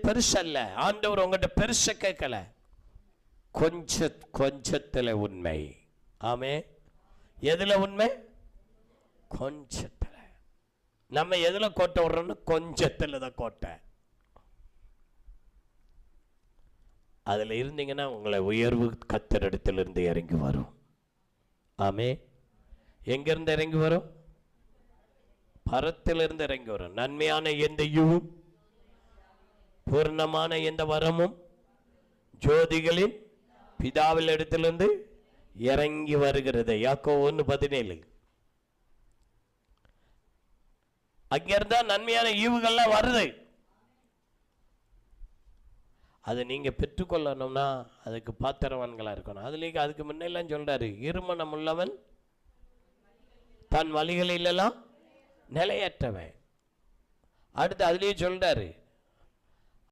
பெருசல்ல. ஆண்டவர் உங்கள்கிட்ட பெருச கேட்கல, கொஞ்சத்துல உண்மை. ஆமே. எதுல உண்மை? கொஞ்சத்துல. நம்ம எதுல கோட்டை விடுறோம்னு கொஞ்சத்துல தான் கோட்டை. அதுல இருந்தீங்கன்னா உங்களை உயர்வு கர்த்தரிடத்திலிருந்து இறங்கி வரும். ஆமே. எங்கிருந்து இறங்கி வரும்? பரத்திலிருந்து இறங்கி வரும். நன்மையான எந்த ஈவும் பூர்ணமான எந்த வரமும் ஜோதிகளின் பிதாவில் இடத்திலிருந்து இறங்கி வருகிறது. யாக்கோபு 1:17. அங்கிருந்தா நன்மையான ஈவுகள்லாம் வருது. அதை நீங்க பெற்றுக்கொள்ளணும்னா அதுக்கு பாத்திரவான்களா இருக்கணும். அதுக்கு முன்னெல்லாம் சொல்றாரு, இருமனம் உள்ளவன் தன் வழிகளிலெல்லாம் நிலையற்றவன். அடுத்து அதுலயே சொல்றாரு,